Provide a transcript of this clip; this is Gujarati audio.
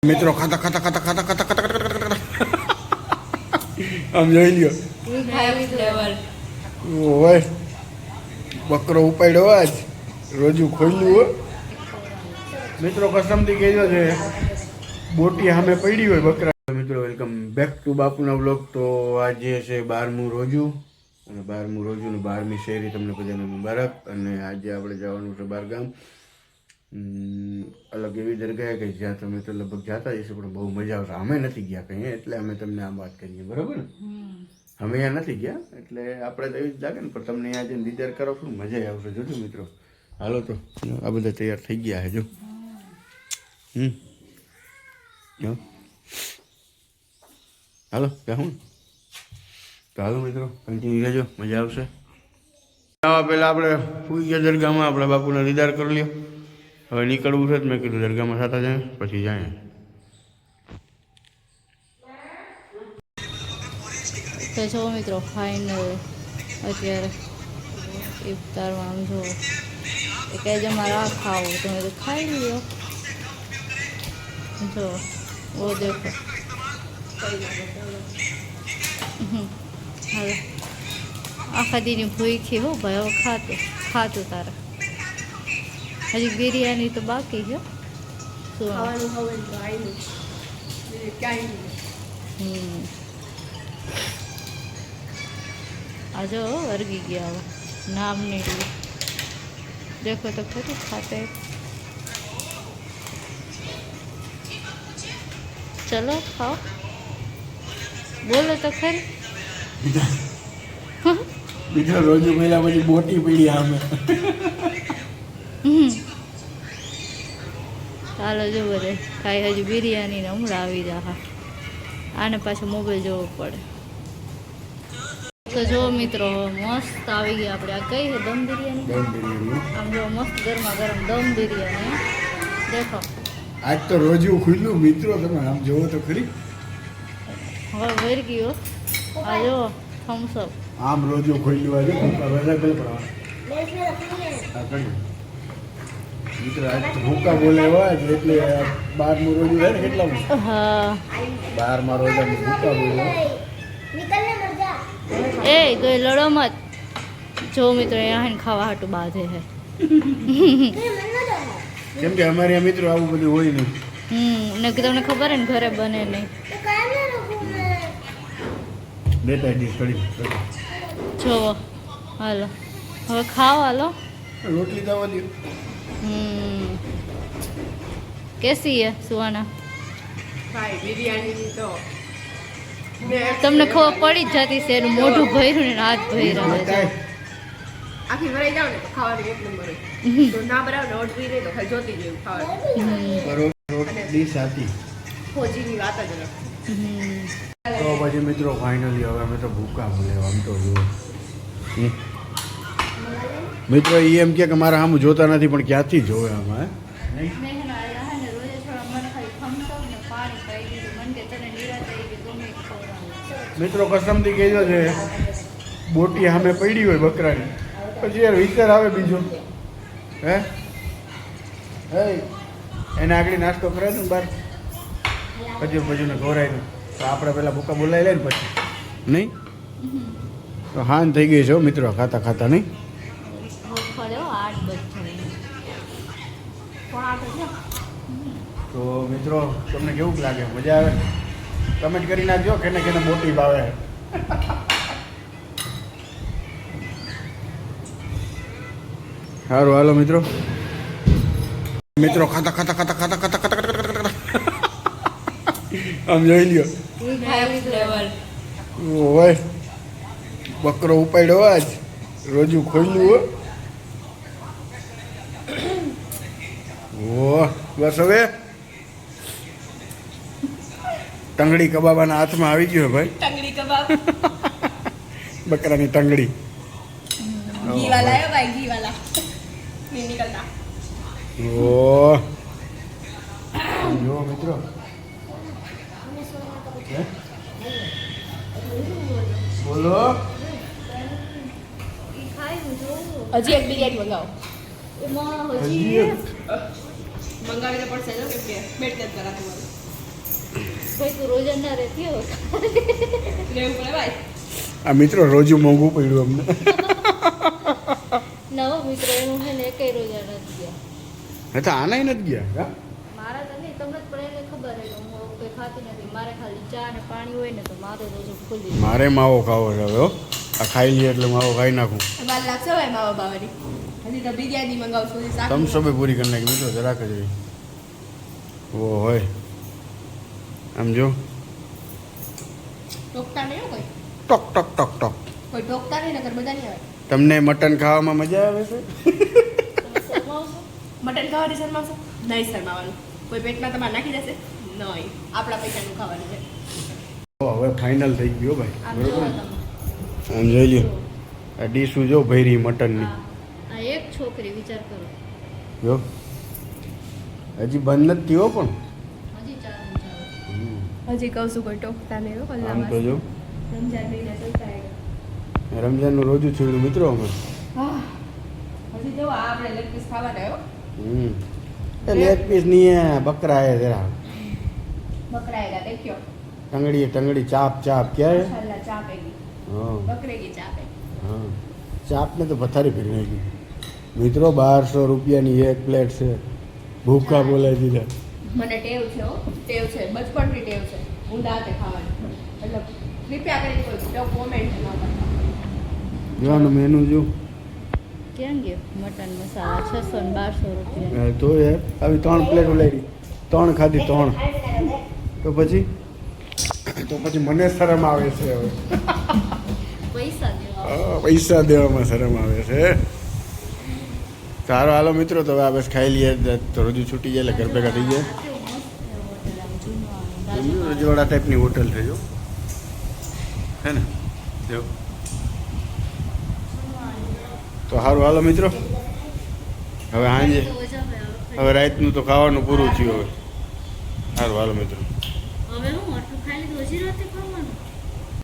મિત્રો ખાતા ખાતા ખાતા ખાતા ખાતા ખાતા ખાતા આમ જોઈ લ્યો ઓય બકરો ઉપાડ્યો આજ રોજુ ખોલ્યું હો મિત્રો કસમથી કહેજો છે બોટી સામે પડી હોય બકરા મિત્રો વેલકમ બેક ટુ બાપુના વ્લોગ તો આજે છે 12મું રોજુ અને 12મું રોજુ ને 12મી શેરી તમને બધાને મુબારક અને આજે આપણે જવાનું છે બહારગામ અલગ એવી જગ્યાએ કે જ્યાં તમે તો લગભગ જતા જઈશું પણ બહુ મજા આવશે અમે નથી ગયા કંઈ એટલે અમે તમને આમ વાત કરીએ બરાબર ને અમે અહીંયા નથી ગયા એટલે આપણે તો એવી જ લાગે ને પણ તમને અહીંયા જઈને દીદાર કરો શું મજા આવશે જોજો મિત્રો હાલો તો આ બધા તૈયાર થઈ ગયા છે જો હાલો હું તો હાલો મિત્રો કન્ટિન્યુ રહેજો મજા આવશે પહેલાં આપણે ફૂઈ ગયા દરગાહમાં આપણા બાપુના દીદાર કરી લ્યો હવે નીકળવું છે જ મેં કીધું દરગાહમાં થતા જાય પછી જાય તો જો મિત્રો ફાઇનલ અત્યારે ઇફતારમાં આમ જો એ કહે છે મારે આ ખાવું તમે તો ખાઈ લ્યો જો ઓ દેખો હાલો આખા દીની ભૂખી હો ભાઈ હવે ખાતું તારા હજી બિરયાની તો બાકી છે શું આ જો વર્ગી ગયા હવે નામ નહીં દેખો તો ખરી ખાતે ચલો ખાઓ બોલો તો ખરી બીજો રોજુ પહેલા પછી બોટી પડી આમે ચાલો જો બધે કાંઈ હજુ બિરયાની ને હમણાં આવી જા આને પાછું મોબાઈલ જોવો પડે તો જો મિત્રો મસ્ત આવી ગયા આપણે આ કઈ છે દમ બિરયાની આમ જો મસ્ત ગરમા ગરમ દમ બિરયાની દેખો આજ તો રોજુ ખુલ્લું મિત્રો તમે આમ જોવો તો ખરી હવે વર ગયો આ જો થમ્સઅપ આમ રોજુ ખુલ્લું આજે અવેલેબલ મિત્રો આજ તો ભૂકા બોલે હોય એટલે 12મું રોજુ છે ને કેટલામાં હા 12મા રોજાનું ભૂકા બોલે એ ગઈ લડો મત જો મિત્રો અહીંયા ખાવા હાટું બાંધે છે કેમ કે અમારે મિત્રો આવું બધું હોય નહીં ને તમને ખબર હે ને ઘરે બને નહીં દેતા ડીશ કરી જોવો હાલો હવે ખાઓ હાલો રોટલી દવા દો કેસી હે સુહાના ભાઈ બિરયાની તો તમને ખબર પડી જ જતી છે એનું મોઢું ભર્યું ને હાથ ભર્યા છે આખી ભરાઈ જાવ ને તો ખાવાની એક નંબર હોય તો ના બરાબર ને ઓઢવી નહીં તો ખાલી જોતી જેવું ખાવાનું રોટલી સાથી ફોજીની વાત જ અલગ તો પછી મિત્રો ફાઇનલી હવે અમે તો ભૂકા બોલે આમ તો જુઓ મિત્રો એ એમ કે મારા આમ જોતા નથી પણ ક્યાંથી જોવે આમાં મિત્રો કસમથી કહેજો છે બોટી સામે પડી હોય બકરાની પછી યાર વિચાર આવે બીજો હે એને આગળ નાસ્તો કરે ને બાર પછી ને ખવડાય ને તો આપણે પેલા ભૂકા બોલાવી લે ને પછી નહીં તો હાન થઈ ગઈ છે મિત્રો ખાતા ખાતા નહીં તો મિત્રો તમને કેવું લાગે મજા આવે કમેન્ટ કરી નાખજો કેને કેને મોટી ભાવે સારું હાલો મિત્રો ખાતા ખાતા ખાતા ખાતા ખાતા ખાતા ખાતા આમ જોઈ લ્યો ઓય બકરો ઉપાડ્યો આજ રોજુ ખોલ્યું હો બસ હવે ટંગડી કબાબાના હાથમાં આવી ગયો ભાઈ ટંગડી કબાબ બકરાની ટંગડી ઘી વાલા હે ભાઈ ઘી વાલા નહીં નીકળતા ઓ જો મિત્રો બોલો હજી એક બિરયાની મંગાવો હજી મંગાવીને પડશે જો કે પેટ જ કરા તમારું ભાઈ તું રોજાના રહેતી હો લેવું પડે ભાઈ. આ મિત્રો રોજુ મોંઘું પડ્યું અમને. નવો મિત્ર એનું છે ને એકેય રોજા નથી ગયા. હે તો આનાય નથી ગયા હા? મારા તો નહીં તમને જ પડે એટલે ખબર છે કે હું કંઈ ખાતી નથી. મારે ખાલી ચા અને પાણી હોય ને તો મારે રોજ ખુલ્લી. મારે માવો ખાવો છે હવે હો. આ ખાઈ લઈએ એટલે માવો ખાઈ નાખું. વાર લાગશે ભાઈ માવા બાવાની. હજી તો બિરયાની મંગાવશું હજી શાક. તમ સબે પૂરી કરી નાખી મિત્રો જરાક જ રહી. ઓ હોય આમ જો ટોકતા નહીં હો કોઈ. ટક ટક ટક ટક. કોઈ ટોકતા નહીં નકર મજા નહીં આવે. તમને મટન ખાવામાં મજા આવે છે? તમે શરમાવશો? મટન ખાવાની શરમાવશો? નહીં શરમાવાનું. કોઈ પેટમાં તમારે નાખી દેશે? નહીં. આપણા પૈસાનું ખાવાનું છે. હવે ફાઇનલ થઈ ગયો ભાઈ આમ જોવો બરોબર ને? તમે. આમ જોઈ લ્યો આ ડીશું જો ભૈરી મટનની આ એક છોકરી વિચાર કરો જો હજી બંધ નથી થયો પણ હજી 4 વિચારો. હજી કહું છું કોઈ ટોકતા નહીં હો આમ તો જો રમજાન મહિના ચાલતા આવ્યા. રમજાનનું રોજુ છેડ્યું મિત્રો અમે હજી જો આ આપણે લેગ પીસ ખાવાના હો. લેગ પીસ નહીં હે બકરા હે જરા બકરાયેલા દેખ્યો. ટંગડી ચાપ ચાપ ક્યાં હે મસાલા ચા પેગી. હા બકરેગી ચા પેગી. હા ચાપને તો પથારી ફેરી નાખી મિત્રો 1200 રૂપિયાની એક પ્લેટ છે ભૂખા બોલાવી દીધા મને ટેવ છે હો. ટેવ છે બચપણથી ટેવ છે ઊંડા હાથે ખાવાની. એટલે કૃપયા કરીને કોઈ કોમેન્ટ ન કરતા. જોવાનું મેનુ જો ક્યાં ગયો મટન મસાલા 600 ને 1200 રૂપિયા. હા, તો યાર આવી 3 પ્લેટ ઉલાડી 3 ખાધી 3 તો પછી મને શરમ આવે છે હવે પૈસા દેવા પૈસા દેવામાં શરમ આવે છે સારો હાલો મિત્રો તો હવે આ બસ ખાઈ લઈએ તો રોજુ છૂટી જાય એટલે ઘર ભેગા થઈ જાય રજવાડા ટાઈપની હોટલ છે જો હે ને જો તો સારું હાલો મિત્રો હવે સાંજે હવે રાતનું તો ખાવાનું પૂરું થયું હવે સારું હાલો મિત્રો હવે હું આટલું ખાઈ લીધું હજી રાતે ખાવાનું